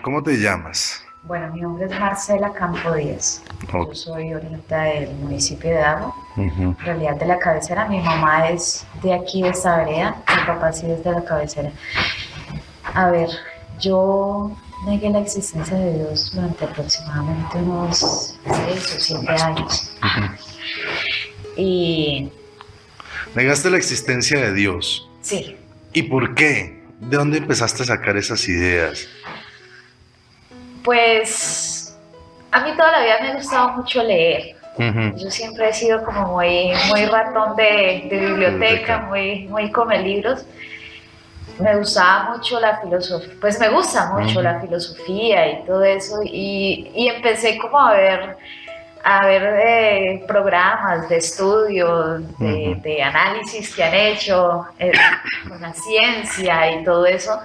¿Cómo te llamas? Bueno, mi nombre es Marcela Campo Díaz. Yo Ok. soy oriunda del municipio de Agua, Ujú. en realidad de la cabecera. Mi mamá es de aquí, de esta vereda. Mi papá sí es de la cabecera. A ver, yo negué la existencia de Dios durante aproximadamente unos 6 o 7 años. Y Negaste la existencia de Dios. sí, ¿Y por qué? ¿De dónde empezaste a sacar esas ideas? pues a mí toda la vida me ha gustado mucho leer. Ujú. Yo siempre he sido como muy ratón de biblioteca, Biblioteca. muy come libros. Me gustaba mucho la filosofía, pues me gusta mucho Ujú. la filosofía y todo eso, y empecé como a ver programas de estudios, Ujú. de análisis que han hecho con la ciencia y todo eso,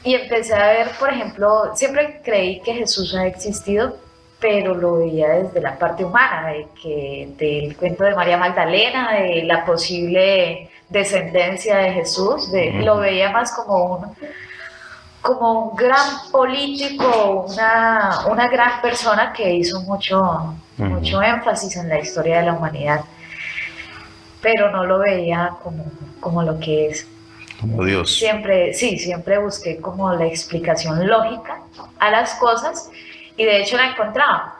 y empecé a ver, por ejemplo, siempre creí que Jesús ha existido, pero lo veía desde la parte humana, del cuento de María Magdalena, de la posible descendencia de Jesús, lo Ujú. veía más como un gran político, una gran persona que hizo Ujú. mucho énfasis en la historia de la humanidad, pero no lo veía como lo que es. Como Dios. Siempre, sí, siempre busqué como la explicación lógica a las cosas y de hecho la encontraba,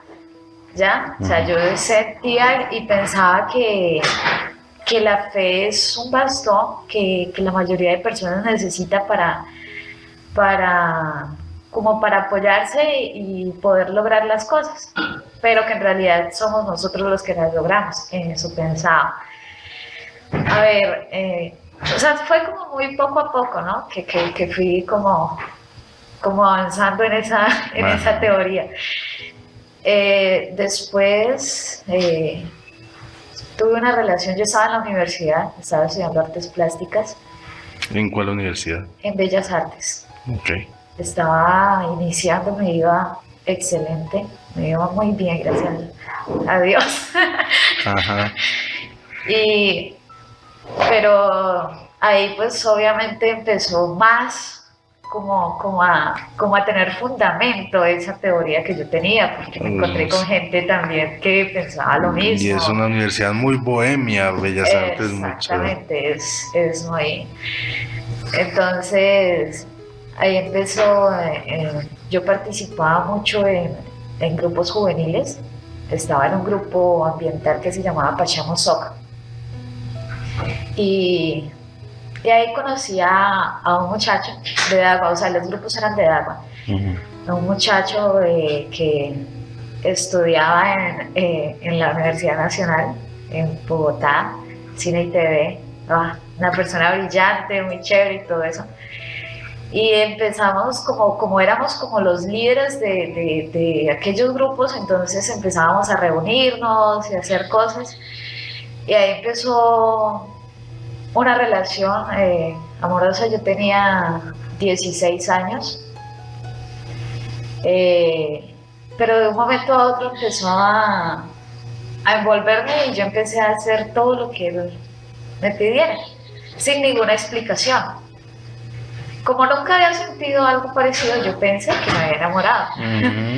¿ya? O sea, Ujú. yo sentía y pensaba que la fe es un bastón que la mayoría de personas necesita para, como para apoyarse y poder lograr las cosas, pero que en realidad somos nosotros los que las logramos, en eso pensaba. A ver, o sea, fue como muy poco a poco, ¿no? Que fui como avanzando en esa Ajá. teoría. Después tuve una relación, yo estaba en la universidad, estaba estudiando artes plásticas ¿En cuál universidad? en Bellas Artes. Ok. Estaba iniciando, me iba excelente, me iba muy bien, gracias a Dios. Ajá. y, pero ahí pues obviamente empezó más como a tener fundamento esa teoría que yo tenía, porque me encontré con Pues, gente también que pensaba lo y es mismo. una universidad muy bohemia, Bellas Artes, mucho. Exactamente, es muy... Entonces, ahí empezó, yo participaba mucho en grupos juveniles, estaba en un grupo ambiental que se llamaba Pachamo Soca, y, y ahí conocí a un muchacho de Dagua, o sea, los grupos eran de Dagua, Ujú. a un muchacho que estudiaba en la Universidad Nacional, en Bogotá, cine y TV, una persona brillante, muy chévere y todo eso. Y empezamos como éramos como los líderes de aquellos grupos, entonces empezábamos a reunirnos y a hacer cosas. Y ahí empezó una relación amorosa. Yo tenía 16 años, eh, pero de un momento a otro empezó a envolverme y yo empecé a hacer todo lo que él me pidiera, sin ninguna explicación. Como nunca había sentido algo parecido, yo pensé que me había enamorado. Ujú.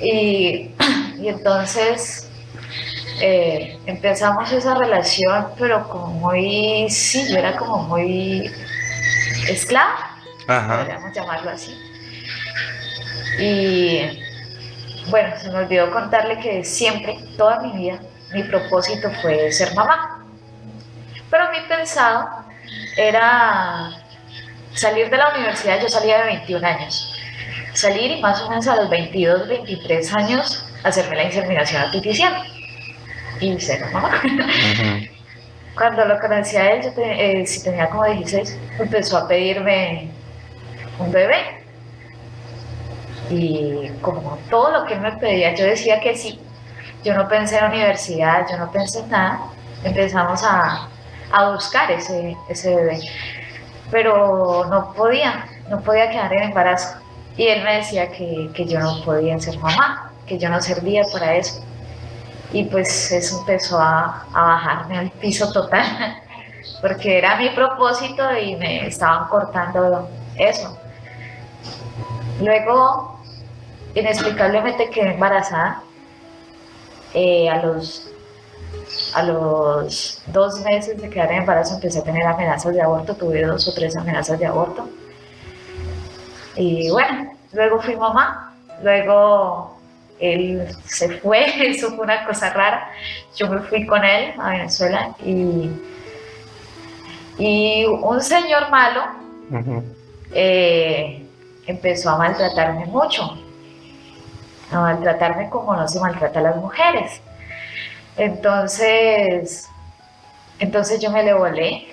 Y, y entonces empezamos esa relación, pero como muy, sí, yo era como muy esclava, Ajá. podríamos llamarlo así. Y bueno, se me olvidó contarle que siempre, toda mi vida, mi propósito fue ser mamá. Pero mi pensado era salir de la universidad. Yo salía de 21 años. Salir y más o menos a los 22, 23 años hacerme la inseminación artificial y ser mamá. Ujú. Cuando lo conocí a él, si tenía como 16, empezó a pedirme un bebé. Y como todo lo que él me pedía, yo decía que sí. Yo no pensé en universidad, yo no pensé en nada. Empezamos a buscar ese bebé. Pero no podía quedar en embarazo. Y él me decía que yo no podía ser mamá, que yo no servía para eso. Y pues eso empezó a bajarme al piso total, porque era mi propósito y me estaban cortando eso. Luego, inexplicablemente quedé embarazada. A los 2 meses de quedar en embarazo empecé a tener amenazas de aborto, tuve 2 o 3 amenazas de aborto. Y bueno, luego fui mamá, luego él se fue, eso fue una cosa rara. Yo me fui con él a Venezuela y un señor malo empezó a maltratarme mucho, a maltratarme como no se maltrata a las mujeres. Entonces yo me le volé.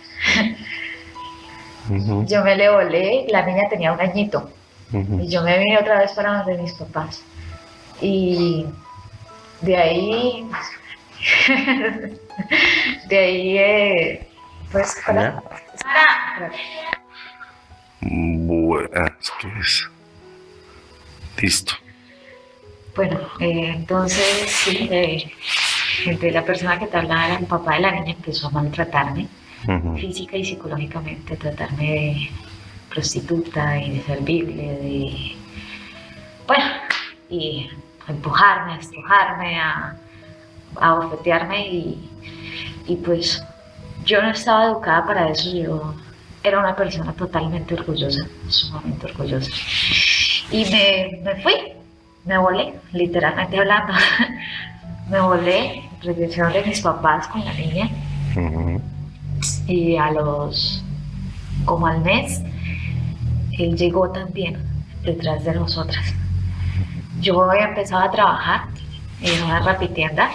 Yo me le volé, la niña tenía 1 añito. Y yo me vine otra vez para donde mis papás. Y de ahí, pues, ¿Ya? Sara. Buenas, ¿qué es? Listo. Bueno, entonces, sí, de la persona que te hablaba, el papá de la niña empezó a maltratarme física y psicológicamente, a tratarme de prostituta y de servible, bueno, y a empujarme, a estrujarme, a bofetearme y pues yo no estaba educada para eso, yo era una persona totalmente orgullosa, sumamente orgullosa. Y me fui, me volé, literalmente hablando, me volé, regresé donde mis papás con la niña y como al mes, él llegó también detrás de nosotras. Yo había empezado a trabajar en una rapitienda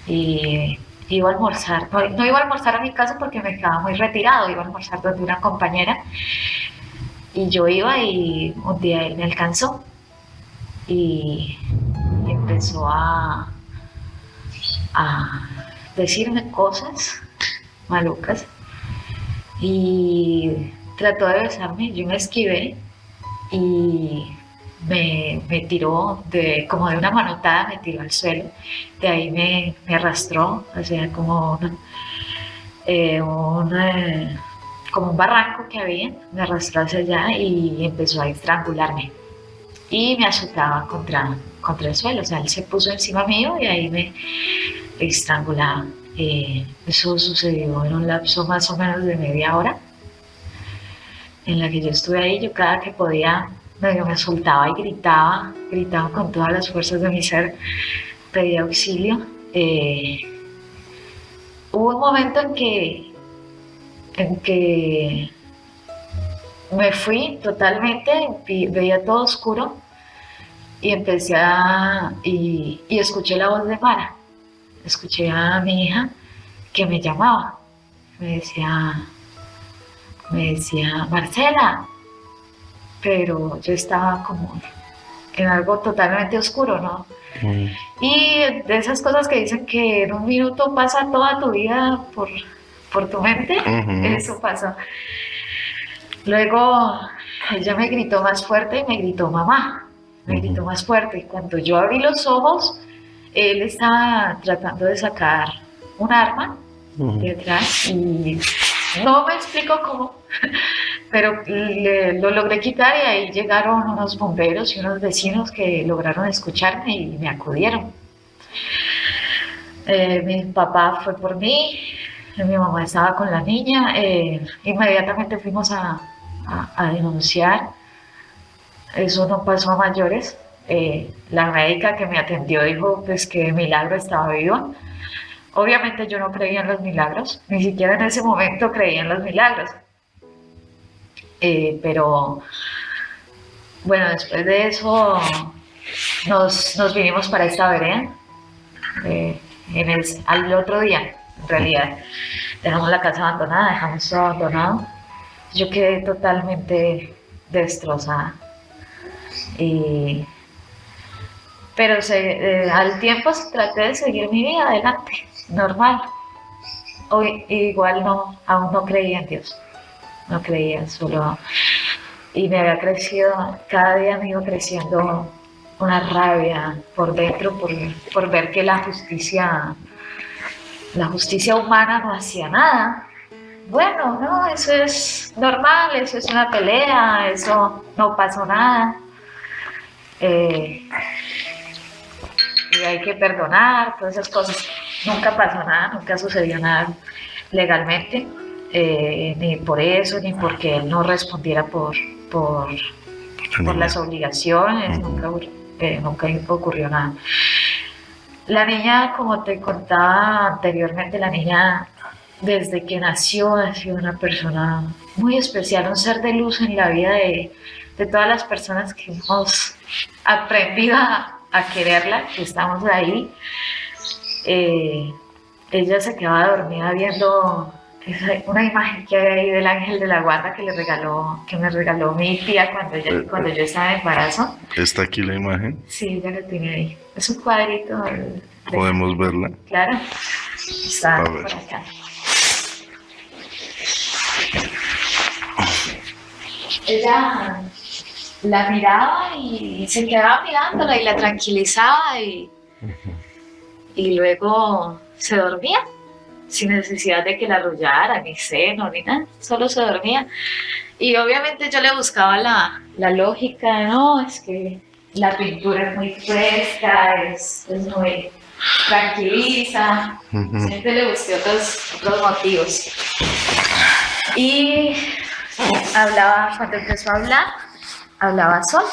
y iba a almorzar, no iba a almorzar a mi casa porque me quedaba muy retirado, iba a almorzar donde una compañera y yo iba y un día él me alcanzó y empezó a decirme cosas malucas y trató de besarme, yo me esquivé y me tiró como de una manotada, me tiró al suelo, de ahí me arrastró, o sea, como un barranco que había, me arrastró hacia allá y empezó a estrangularme y me azotaba contra el suelo, o sea, él se puso encima mío y ahí me estrangulaba. Eso sucedió en un lapso más o menos de media hora en la que yo estuve ahí. Yo cada que podía medio me soltaba y gritaba con todas las fuerzas de mi ser, pedía auxilio. Hubo un momento en que me fui totalmente, veía todo oscuro y y escuché la voz de Mara. Escuché a mi hija que me llamaba, me decía, Marcela, pero yo estaba como en algo totalmente oscuro, ¿no? Y de esas cosas que dicen que en un minuto pasa toda tu vida por tu mente, eso pasó. Luego ella me gritó más fuerte y me gritó mamá, me gritó más fuerte. Y cuando yo abrí los ojos, él estaba tratando de sacar un arma detrás y no me explico cómo, pero lo logré quitar y ahí llegaron unos bomberos y unos vecinos que lograron escucharme y me acudieron. Mi papá fue por mí, mi mamá estaba con la niña, inmediatamente fuimos a denunciar. Eso no pasó a mayores. La médica que me atendió dijo pues que de milagro estaba viva. Obviamente yo no creía en los milagros, ni siquiera en ese momento creía en los milagros. Pero bueno, después de eso nos vinimos para esta vereda. Al otro día, en realidad, dejamos la casa abandonada, dejamos todo abandonado. Yo quedé totalmente destrozada. Pero al tiempo traté de seguir mi vida adelante, normal. Hoy igual aún no creía en Dios, no creía solo. Y me había crecido, cada día me iba creciendo una rabia por dentro por ver que la justicia humana no hacía nada. Bueno, no, eso es normal, eso es una pelea, eso no pasó nada. eh, y hay que perdonar, todas esas cosas. Nunca pasó nada, nunca sucedió nada legalmente, ni por eso, ni porque él no respondiera por las obligaciones, nunca ocurrió nada. La niña, como te contaba anteriormente, la niña desde que nació ha sido una persona muy especial, un ser de luz en la vida de todas las personas que hemos aprendido a quererla, que estamos ahí. Ella se quedaba dormida viendo una imagen que hay ahí del ángel de la guarda que me regaló mi tía cuando yo estaba en embarazo. ¿Está aquí la imagen? Sí, ella lo tiene ahí. Es un cuadrito. ¿Podemos verla? Claro, está por acá. Ella la miraba y se quedaba mirándola y la tranquilizaba y luego se dormía sin necesidad de que la arrullara, ni seno, ni nada, solo se dormía. Y obviamente yo le buscaba la lógica, no, es que la pintura es muy fresca, es muy tranquiliza, siempre le busqué otros motivos. Y cuando empezó a hablar, hablaba sola.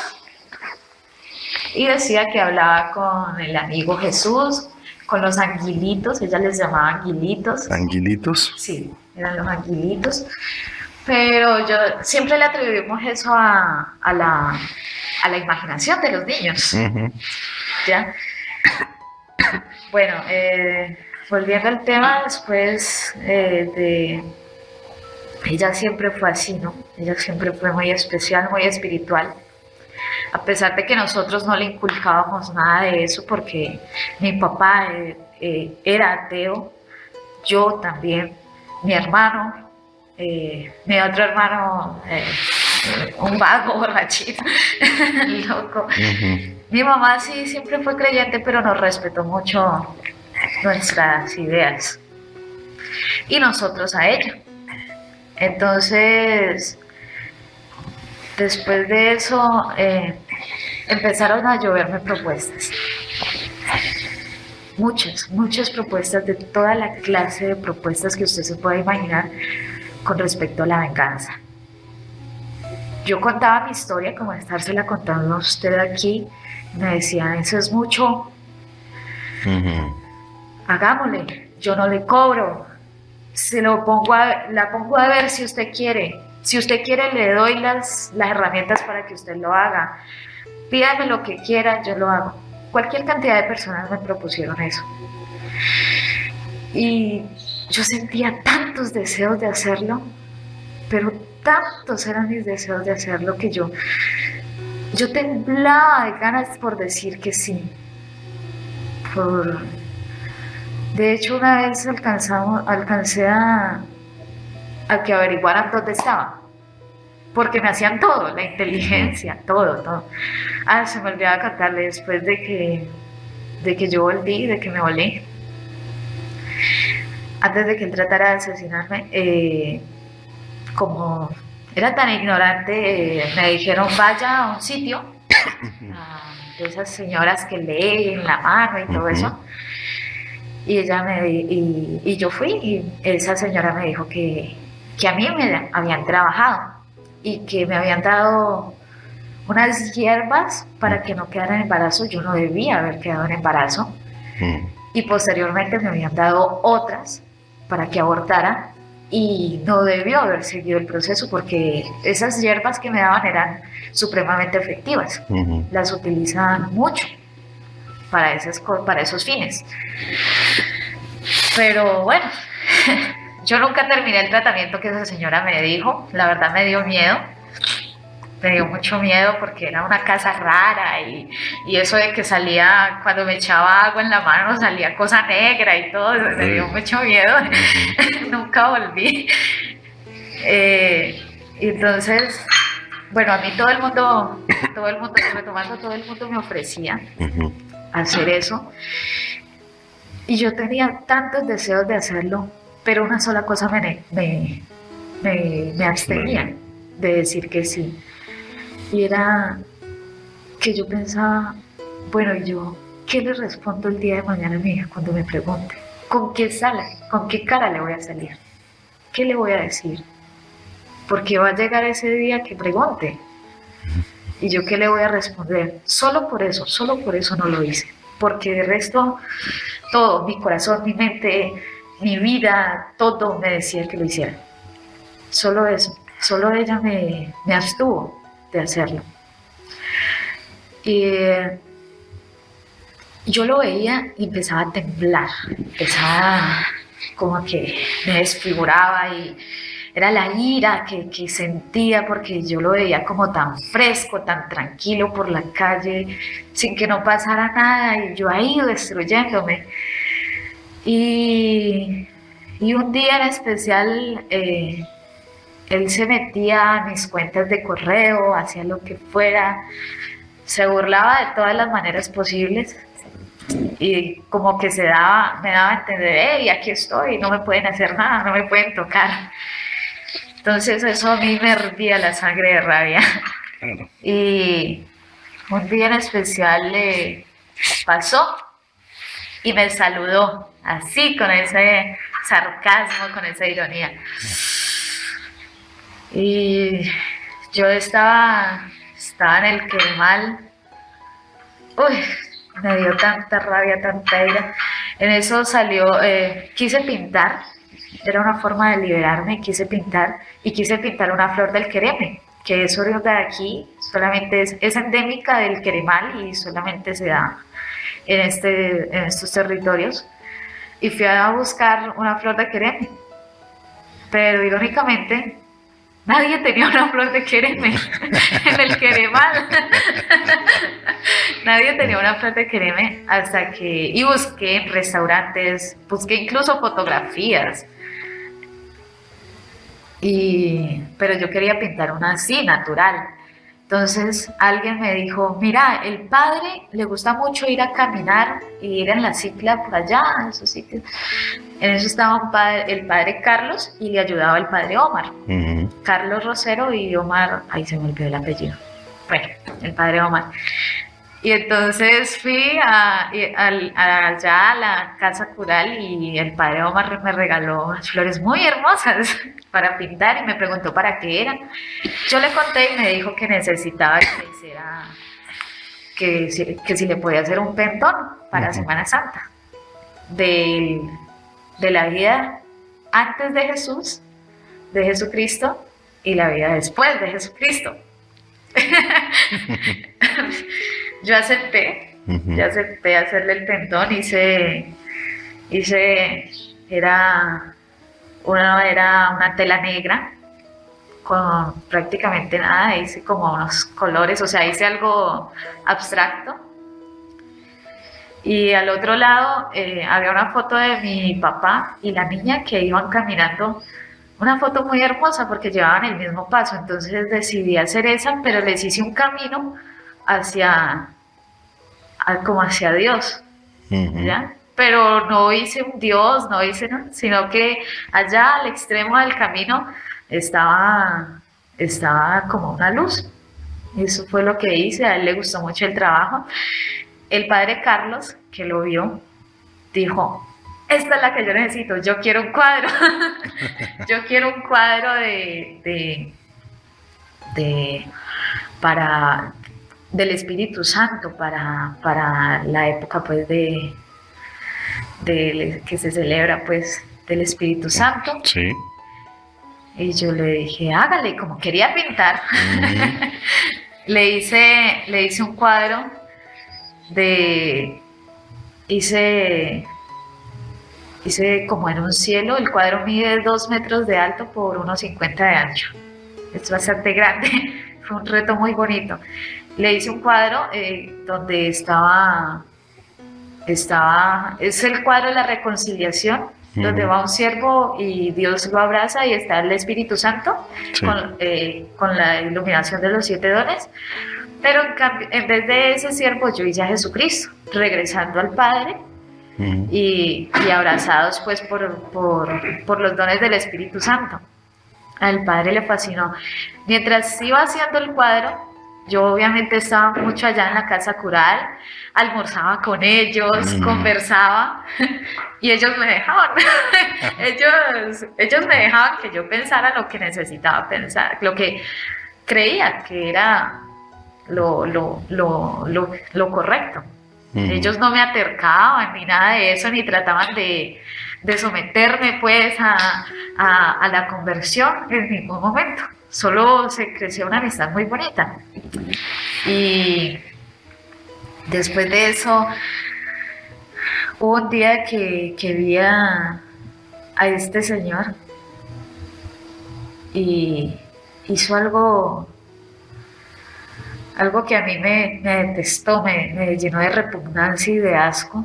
Y decía que hablaba con el amigo Jesús, con los anguilitos, ella les llamaba anguilitos. ¿Anguilitos? Sí, eran los anguilitos. Pero yo siempre le atribuimos eso a la imaginación de los niños. ¿Ya? Bueno, volviendo al tema, después ella siempre fue así, ¿no? Ella siempre fue muy especial, muy espiritual. A pesar de que nosotros no le inculcábamos nada de eso, porque mi papá era ateo, yo también, mi hermano, mi otro hermano, un vago, borrachito, loco. Mi mamá sí siempre fue creyente, pero nos respetó mucho nuestras ideas y nosotros a ella. Entonces, después de eso, empezaron a lloverme propuestas. Muchas propuestas, de toda la clase de propuestas que usted se pueda imaginar con respecto a la venganza. Yo contaba mi historia como estársela contando a usted aquí. Me decían, eso es mucho. Hagámosle, yo no le cobro. La pongo a ver si usted quiere. Si usted quiere, le doy las herramientas para que usted lo haga. Pídame lo que quiera, yo lo hago. Cualquier cantidad de personas me propusieron eso. Y yo sentía tantos deseos de hacerlo, pero tantos eran mis deseos de hacerlo que yo temblaba de ganas por decir que sí. De hecho, una vez alcancé a que averiguaran dónde estaba, porque me hacían todo, la inteligencia, todo. Se me olvidaba contarle, después de que yo volví, de que me volví, antes de que él tratara de asesinarme, como era tan ignorante, me dijeron, vaya a un sitio, de esas señoras que leen la mano y todo eso. Y yo fui, y esa señora me dijo que a mí me habían trabajado y que me habían dado unas hierbas para que no quedara en embarazo. Yo no debía haber quedado en embarazo. Y posteriormente me habían dado otras para que abortara, y no debió haber seguido el proceso porque esas hierbas que me daban eran supremamente efectivas. Las utilizaban mucho para esos fines. Pero bueno, yo nunca terminé el tratamiento que esa señora me dijo. La verdad me dio miedo. Me dio mucho miedo porque era una casa rara y eso de que salía, cuando me echaba agua en la mano, salía cosa negra y todo. Me dio mucho miedo. Nunca volví. Entonces, bueno, a mí todo el mundo, retomando, todo el mundo me ofrecía hacer eso. Y yo tenía tantos deseos de hacerlo, pero una sola cosa me abstenía de decir que sí. Y era que yo pensaba, bueno, ¿y yo qué le respondo el día de mañana a mi hija cuando me pregunte? ¿Con qué sale? ¿Con qué cara le voy a salir? ¿Qué le voy a decir? Porque va a llegar ese día que pregunte. ¿Y yo qué le voy a responder? Solo por eso no lo hice. Porque de resto, todo, mi corazón, mi mente, mi vida, todo me decía que lo hiciera. Solo eso, solo ella me abstuvo de hacerlo. Y yo lo veía y empezaba a temblar, empezaba como que me desfiguraba y era la ira que sentía porque yo lo veía como tan fresco, tan tranquilo por la calle, sin que no pasara nada y yo ahí destruyéndome. Y un día en especial él se metía a mis cuentas de correo, hacía lo que fuera, se burlaba de todas las maneras posibles y como que me daba a entender, hey, aquí estoy, no me pueden hacer nada, no me pueden tocar. Entonces eso a mí me hervía la sangre de rabia. Claro. Y un día en especial le pasó y me saludó, así con ese sarcasmo, con esa ironía. Y yo estaba en el quemal. Uy, me dio tanta rabia, tanta ira. En eso salió, quise pintar, era una forma de liberarme, quise pintar una flor del quereme, que es oriunda de aquí, solamente es endémica del Queremal y solamente se da en estos territorios. Y fui a buscar una flor de quereme, pero irónicamente nadie tenía una flor de quereme en el Queremal. Nadie tenía una flor de quereme hasta que... Y busqué en restaurantes, busqué incluso fotografías. Pero yo quería pintar una así, natural. Entonces alguien me dijo, mira, el padre le gusta mucho ir a caminar y ir en la cicla por allá, en esos sitios. En eso estaba el padre Carlos y le ayudaba el padre Omar. Carlos Rosero y Omar, ahí se me olvidó el apellido. Bueno, el padre Omar. Y entonces fui allá a la casa cural y el padre Omar me regaló unas flores muy hermosas para pintar y me preguntó para qué eran. Yo le conté y me dijo que necesitaba que hiciera, que si le podía hacer un pentón para Semana Santa de la vida antes de Jesús, de Jesucristo, y la vida después de Jesucristo. Yo acepté hacerle el pentón, era una tela negra con prácticamente nada, hice como unos colores, o sea, hice algo abstracto. Y al otro lado había una foto de mi papá y la niña que iban caminando, una foto muy hermosa porque llevaban el mismo paso, entonces decidí hacer esa, pero les hice un camino como hacia Dios, ¿ya? Pero no hice un Dios, no hice nada, sino que allá al extremo del camino estaba como una luz. Eso fue lo que hice, a él le gustó mucho el trabajo. El padre Carlos, que lo vio, dijo, esta es la que yo necesito, yo quiero un cuadro. Yo quiero un cuadro del Espíritu Santo para la época pues que se celebra pues del Espíritu Santo. Sí. Y yo le dije, hágale, como quería pintar. le hice un cuadro hice como en un cielo. El cuadro mide 2 metros de alto por unos 50 de ancho. Es bastante grande. Fue un reto muy bonito. Le hice un cuadro donde es el cuadro de la reconciliación, donde va un siervo y Dios lo abraza y está el Espíritu Santo, sí, con la iluminación de los 7 dones. Pero en vez de ese siervo yo hice a Jesucristo, regresando al Padre y abrazados pues por los dones del Espíritu Santo. Al Padre le fascinó. Mientras iba haciendo el cuadro, Yo obviamente estaba mucho allá en la casa cural, almorzaba con ellos, conversaba y ellos me dejaban. Ellos me dejaban que yo pensara lo que necesitaba pensar, lo que creía que era lo correcto. Ellos no me atercaban ni nada de eso, ni trataban de someterme pues a la conversión en ningún momento. Solo se creció una amistad muy bonita. Y después de eso, hubo un día que vi a este señor y hizo algo que a mí me detestó, me llenó de repugnancia y de asco.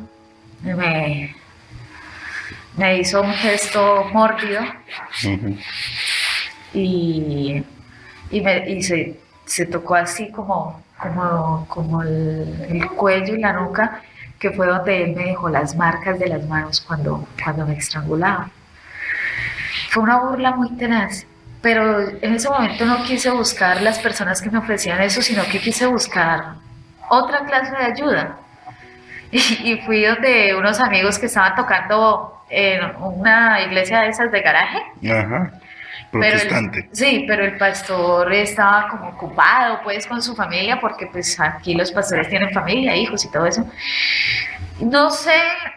Me hizo un gesto mórbido y se tocó así como el cuello y la nuca, que fue donde él me dejó las marcas de las manos cuando me estrangulaba. Fue una burla muy tenaz, pero en ese momento no quise buscar las personas que me ofrecían eso, sino que quise buscar otra clase de ayuda. Y fui donde unos amigos que estaban tocando en una iglesia de esas de garaje. Ajá. Protestante. Pero el pastor estaba como ocupado pues con su familia, porque pues aquí los pastores tienen familia, hijos y todo eso. No sé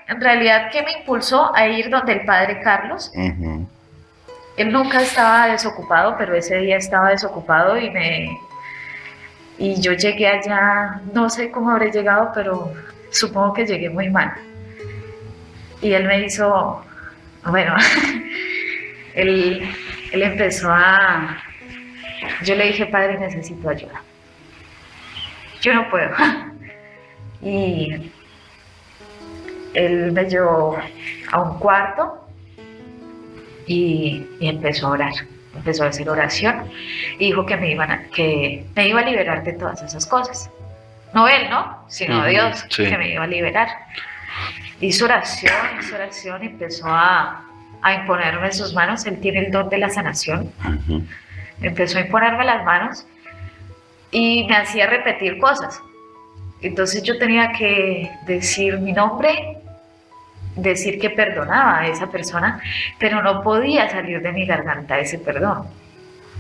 en realidad qué me impulsó a ir donde el padre Carlos. Él nunca estaba desocupado, pero ese día estaba desocupado y yo llegué allá, no sé cómo habré llegado, pero supongo que llegué muy mal. Y él me hizo, bueno, él empezó yo le dije, padre, necesito ayuda. Yo no puedo. Y él me llevó a un cuarto y empezó a orar. Empezó a hacer oración y dijo que me iba a liberar de todas esas cosas. No él, ¿no? Sino Dios, sí, que me iba a liberar. Hizo oración y empezó a imponerme sus manos. Él tiene el don de la sanación. Empezó a imponerme las manos y me hacía repetir cosas. Entonces yo tenía que decir mi nombre, decir que perdonaba a esa persona, pero no podía salir de mi garganta ese perdón.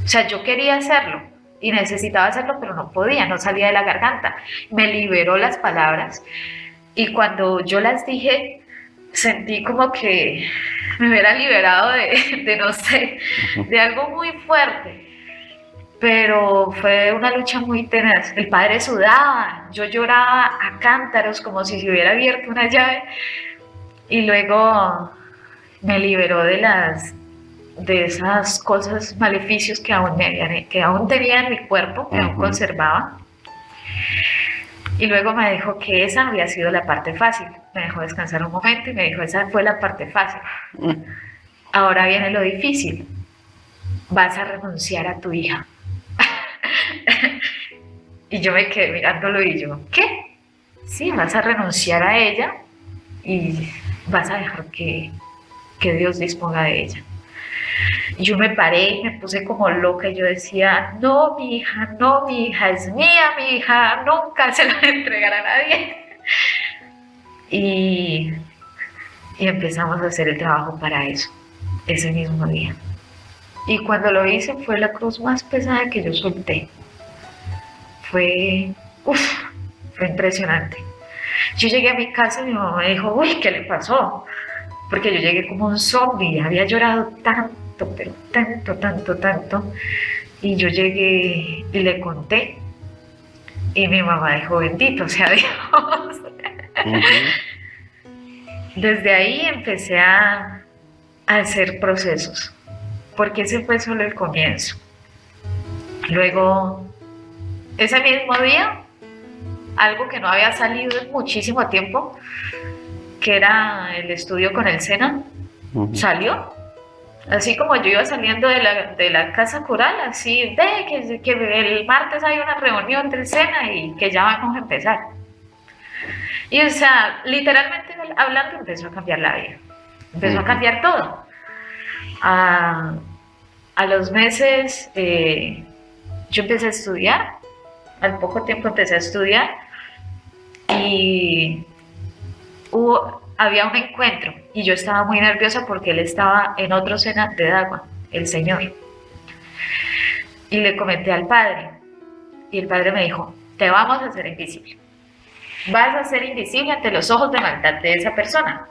O sea, yo quería hacerlo y necesitaba hacerlo, pero no podía, no salía de la garganta. Me liberó las palabras y cuando yo las dije, sentí como que me hubiera liberado de no sé, de algo muy fuerte. Pero fue una lucha muy tenaz. El padre sudaba, yo lloraba a cántaros como si se hubiera abierto una llave. Y luego me liberó de esas cosas, maleficios que aún tenía en mi cuerpo, que aún conservaba. Y luego me dijo que esa había sido la parte fácil. Me dejó descansar un momento y me dijo, esa fue la parte fácil. Ahora viene lo difícil. Vas a renunciar a tu hija. Y yo me quedé mirándolo y yo, ¿qué? Sí, vas a renunciar a ella y vas a dejar que Dios disponga de ella. Y yo me paré y me puse como loca y yo decía, no, mi hija es mía, mi hija nunca se la va a entregar a nadie. Y empezamos a hacer el trabajo para eso, ese mismo día. Y cuando lo hice fue la cruz más pesada que yo solté. Fue impresionante. Yo llegué a mi casa y mi mamá me dijo, uy, ¿qué le pasó? Porque yo llegué como un zombie, había llorado tanto, pero tanto. Y yo llegué y le conté. Y mi mamá dijo, bendito sea Dios. Desde ahí empecé a hacer procesos, porque ese fue solo el comienzo. Luego, ese mismo día, algo que no había salido en muchísimo tiempo, que era el estudio con el SENA, salió. Así como yo iba saliendo de la casa cural, así, que el martes hay una reunión del SENA y que ya vamos a empezar. Y o sea, literalmente hablando, empezó a cambiar la vida. Empezó a cambiar todo. A los meses yo empecé a estudiar al poco tiempo empecé a estudiar y había un encuentro y yo estaba muy nerviosa porque él estaba en otro sena de Dagua, el señor. Y le comenté al padre y el padre me dijo, te vamos a hacer invisible. Vas a ser invisible ante los ojos de maldad de esa persona.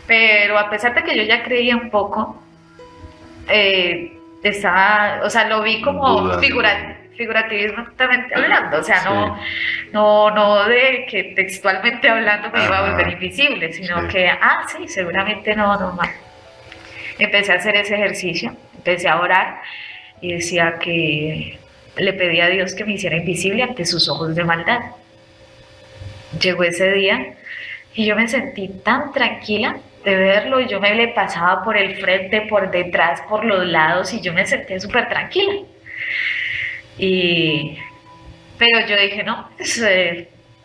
Pero a pesar de que yo ya creía un poco, estaba, o sea, lo vi como figurativamente hablando, o sea, no de que textualmente hablando me iba a volver invisible, sino que, sí, seguramente no. Empecé a hacer ese ejercicio, empecé a orar y decía que le pedía a Dios que me hiciera invisible ante sus ojos de maldad. Llegó ese día y yo me sentí tan tranquila de verlo, y yo me le pasaba por el frente, por detrás, por los lados, y yo me sentía súper tranquila. Pero yo dije, no, pues,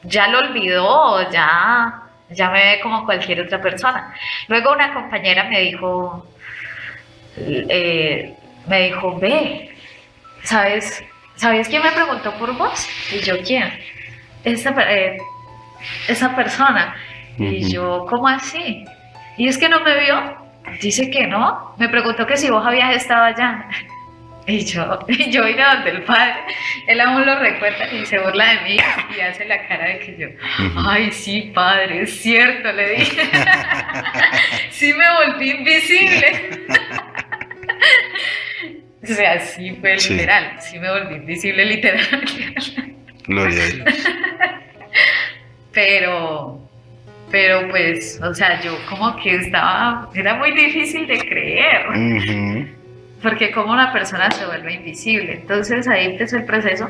ya lo olvidó, ya me ve como cualquier otra persona. Luego una compañera me dijo, ve, ¿sabes quién me preguntó por vos? Y yo, ¿quién? Esa persona. Y yo, ¿cómo así? Y es que no me vio. Dice que no. Me preguntó que si vos habías estado allá. Y yo vine donde el padre. Él aún lo recuerda y se burla de mí y hace la cara de que yo, ay, sí, padre, es cierto, le dije. Sí me volví invisible. O sea, sí fue literal. Sí me volví invisible literal. Gloria a Dios. Pero pues, o sea, yo como que era muy difícil de creer, porque como una persona se vuelve invisible. Entonces ahí empezó el proceso.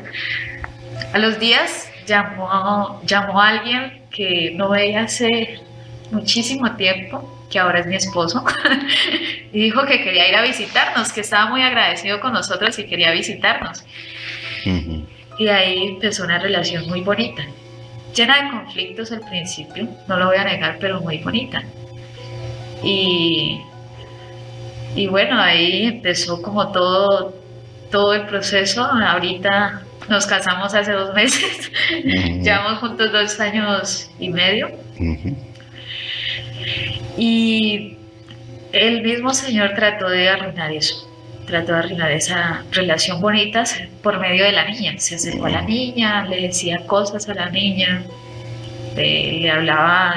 A los días llamó a alguien que no veía hace muchísimo tiempo, que ahora es mi esposo, y dijo que quería ir a visitarnos, que estaba muy agradecido con nosotros y quería visitarnos. Y ahí empezó una relación muy bonita. Llena de conflictos al principio, no lo voy a negar, pero muy bonita. Y bueno, ahí empezó como todo el proceso. Ahorita nos casamos hace 2 meses, llevamos juntos 2 años y medio. Y el mismo Señor trató de arruinar eso. Trató de arruinar esa relación bonita por medio de la niña. Se acercó a la niña, le decía cosas a la niña, le hablaba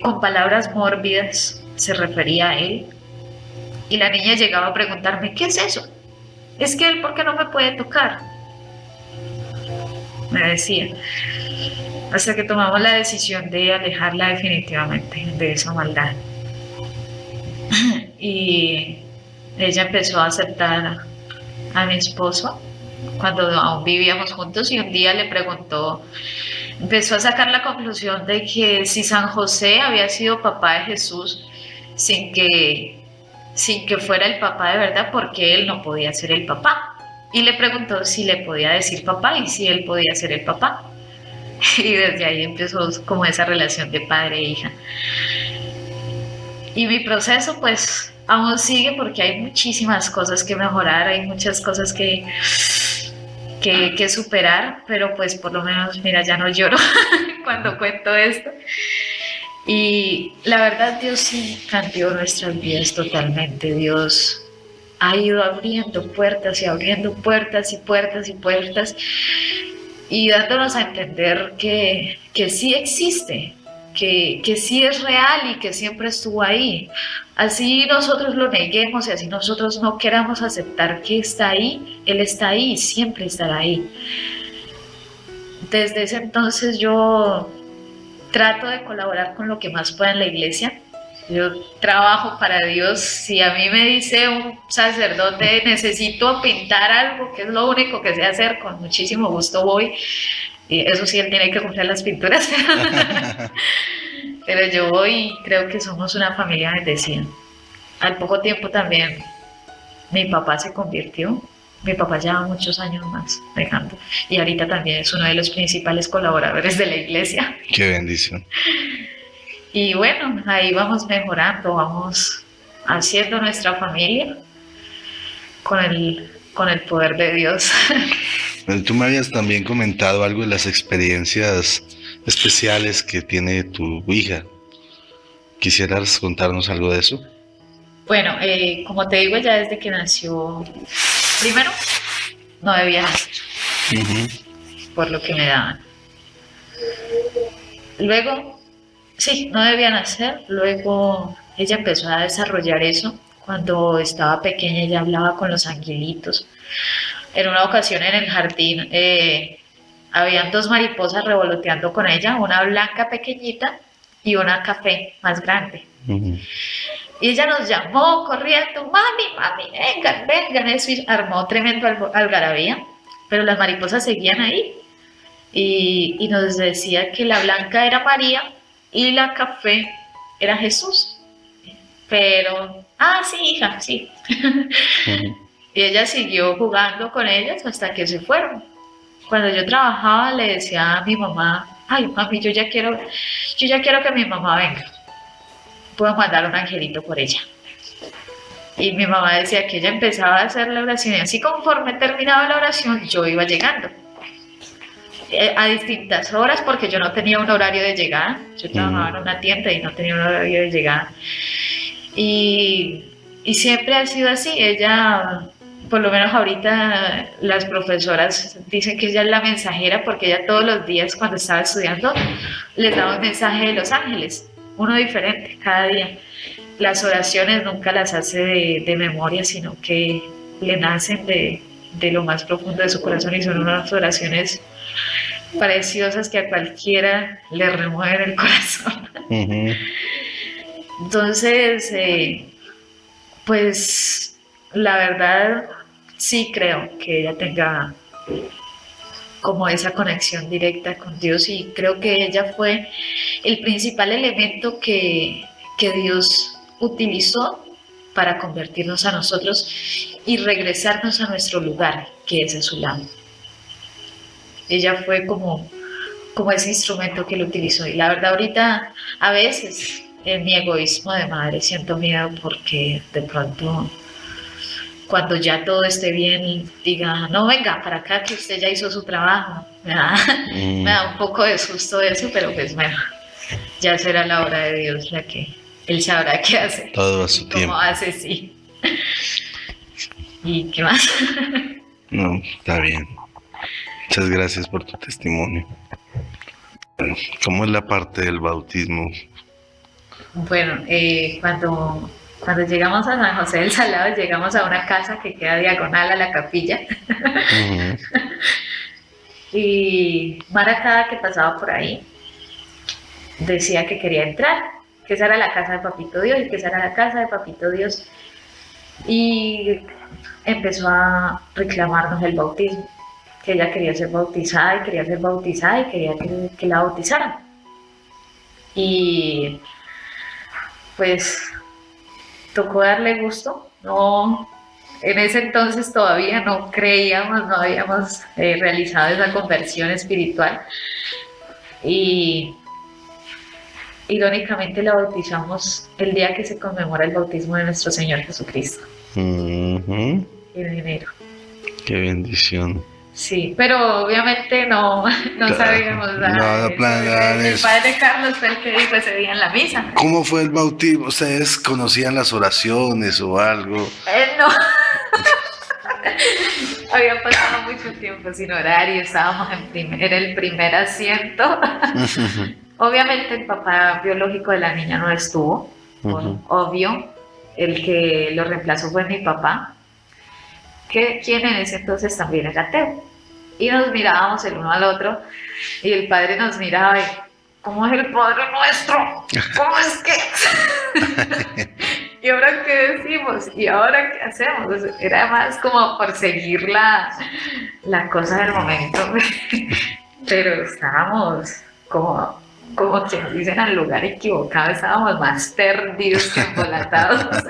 con palabras mórbidas, se refería a él. Y la niña llegaba a preguntarme, ¿qué es eso? Es que él, ¿por qué no me puede tocar? Me decía. Hasta que tomamos la decisión de alejarla definitivamente de esa maldad. Y ella empezó a aceptar a mi esposo cuando aún vivíamos juntos, y un día le preguntó, empezó a sacar la conclusión de que si San José había sido papá de Jesús sin que fuera el papá de verdad, porque él no podía ser el papá. Y le preguntó si le podía decir papá y si él podía ser el papá. Y desde ahí empezó como esa relación de padre e hija. Y mi proceso pues aún sigue, porque hay muchísimas cosas que mejorar, hay muchas cosas que superar, pero pues por lo menos, mira, ya no lloro cuando cuento esto. Y la verdad, Dios sí cambió nuestras vidas totalmente. Dios ha ido abriendo puertas y abriendo puertas y puertas y puertas, y dándonos a entender que sí existe, que sí es real y que siempre estuvo ahí. Así nosotros lo neguemos y así nosotros no queramos aceptar que está ahí, Él está ahí y siempre estará ahí. Desde ese entonces yo trato de colaborar con lo que más pueda en la iglesia. Yo trabajo para Dios. Si a mí me dice un sacerdote, necesito pintar algo, que es lo único que sé hacer, con muchísimo gusto voy. Y eso sí, él tiene que comprar las pinturas. Pero yo voy y creo que somos una familia bendecida. Al poco tiempo también mi papá se convirtió. Mi papá lleva muchos años más dejando, y ahorita también es uno de los principales colaboradores de la iglesia. Qué bendición. Y bueno, ahí vamos mejorando, vamos haciendo nuestra familia con con el poder de Dios. Tú me habías también comentado algo de las experiencias especiales que tiene tu hija. ¿Quisieras contarnos algo de eso? Bueno, como te digo, ya desde que nació, primero, no debía nacer, Ujú. por lo que me daban. Luego, sí, no debía nacer. Luego ella empezó a desarrollar eso. Cuando estaba pequeña ella hablaba con los angelitos. En una ocasión en el jardín habían dos mariposas revoloteando con ella, una blanca pequeñita y una café más grande. Ujú. Y ella nos llamó corriendo, mami, mami, vengan, vengan, eso y armó tremendo algarabía, pero las mariposas seguían ahí y nos decía que la blanca era María y la café era Jesús. Pero, sí, hija, sí. Ujú. Y ella siguió jugando con ellas hasta que se fueron. Cuando yo trabajaba le decía a mi mamá, ay mami, yo ya quiero que mi mamá venga. Puedo mandar un angelito por ella. Y mi mamá decía que ella empezaba a hacer la oración y así conforme terminaba la oración yo iba llegando. A distintas horas porque yo no tenía un horario de llegada. Yo trabajaba en una tienda y no tenía un horario de llegada. Y siempre ha sido así. Ella, por lo menos ahorita las profesoras dicen que ella es la mensajera porque ella todos los días cuando estaba estudiando les daba un mensaje de los ángeles, uno diferente cada día. Las oraciones nunca las hace de memoria, sino que le nacen de lo más profundo de su corazón y son unas oraciones preciosas que a cualquiera le remueven el corazón. Ujú. Entonces, pues la verdad sí creo que ella tenga como esa conexión directa con Dios y creo que ella fue el principal elemento que Dios utilizó para convertirnos a nosotros y regresarnos a nuestro lugar, que es a su lado. Ella fue como ese instrumento que él utilizó. Y la verdad ahorita a veces en mi egoísmo de madre siento miedo porque de pronto cuando ya todo esté bien diga, no venga para acá que usted ya hizo su trabajo. Me da un poco de susto eso, pero pues bueno, ya será la obra de Dios la que él sabrá qué hace. Todo a su ¿Cómo tiempo. hace? Sí. ¿Y qué más? No, está bien. Muchas gracias por tu testimonio. Bueno, ¿cómo es la parte del bautismo? Bueno, cuando llegamos a San José del Salado, llegamos a una casa que queda diagonal a la capilla. Ujú. Y Mara cada que pasaba por ahí decía que quería entrar, que esa era la casa de Papito Dios y que esa era la casa de Papito Dios. Y empezó a reclamarnos el bautismo, que ella quería ser bautizada y quería ser bautizada y quería que la bautizaran. Y pues tocó darle gusto. No, en ese entonces todavía no creíamos, no habíamos realizado esa conversión espiritual y irónicamente la bautizamos el día que se conmemora el bautismo de nuestro Señor Jesucristo, Ujú. en enero. Qué bendición. Sí, pero obviamente no Claro. sabíamos nada. No planeaban El eso. padre Carlos fue el que dijo ese día en la misa. ¿Cómo fue el bautismo? ¿Ustedes conocían las oraciones o algo? No. Había pasado mucho tiempo sin orar y estábamos en el primer asiento. Obviamente el papá biológico de la niña no estuvo, obvio. El que lo reemplazó fue mi papá, quien en ese entonces también era ateo. Y nos mirábamos el uno al otro y el padre nos miraba y, ¿cómo es el Padre Nuestro? ¿Cómo es que? ¿Y ahora qué decimos? ¿Y ahora qué hacemos? Era más como por seguir la cosa del momento, pero estábamos como quien dicen al lugar equivocado, estábamos más perdidos que embolatados,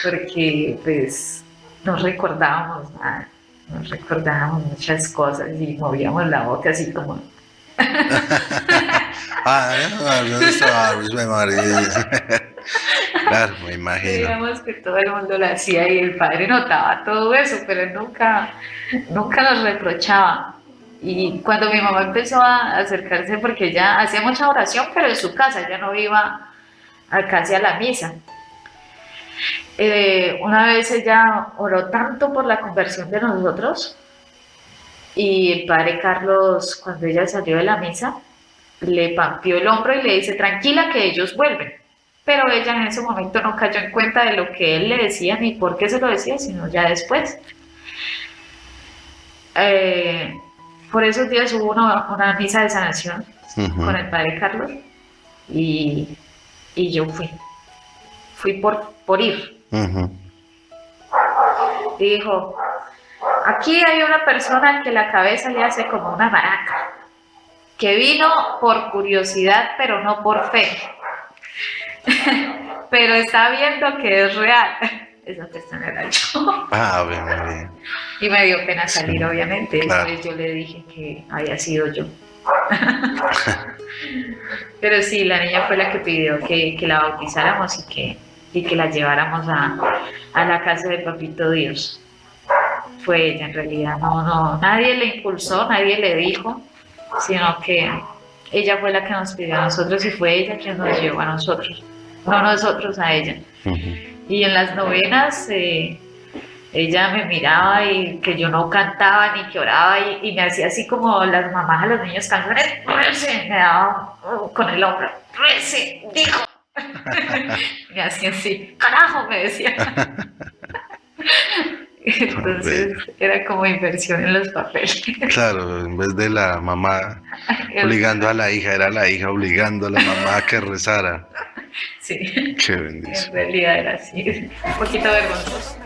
porque pues no recordábamos nada, no recordábamos muchas cosas y movíamos la boca así como... Claro, me imagino. Digamos que todo el mundo lo hacía y el padre notaba todo eso, pero él nunca nos reprochaba. Y cuando mi mamá empezó a acercarse, porque ella hacía mucha oración, pero en su casa, ella no iba casi a la misa. Una vez ella oró tanto por la conversión de nosotros y el padre Carlos, cuando ella salió de la misa, le pateó el hombro y le dice, tranquila que ellos vuelven. Pero ella en ese momento no cayó en cuenta de lo que él le decía ni por qué se lo decía, sino ya después. Por esos días hubo una misa de sanación con el padre Carlos y yo fui por ir. Y dijo, aquí hay una persona que la cabeza le hace como una maraca, que vino por curiosidad pero no por fe, pero está viendo que es real. Esa persona era yo. Ah, bien, muy bien. Y me dio pena salir, obviamente. Claro. Después yo le dije que había sido yo. Pero sí, la niña fue la que pidió que la bautizáramos y que la lleváramos a la casa de Papito Dios. Fue ella en realidad, no, nadie le impulsó, nadie le dijo, sino que ella fue la que nos pidió a nosotros y fue ella quien nos llevó a nosotros, no nosotros a ella. Y en las novenas ella me miraba y que yo no cantaba ni que oraba y me hacía así como las mamás a los niños canciones, me daba con el hombro, rece, dijo. Me hacía así, carajo, me decía. Entonces era como inversión en los papeles. Claro, en vez de la mamá obligando a la hija, era la hija obligando a la mamá a que rezara. Sí, Qué bendición. en realidad era así, un poquito vergonzoso.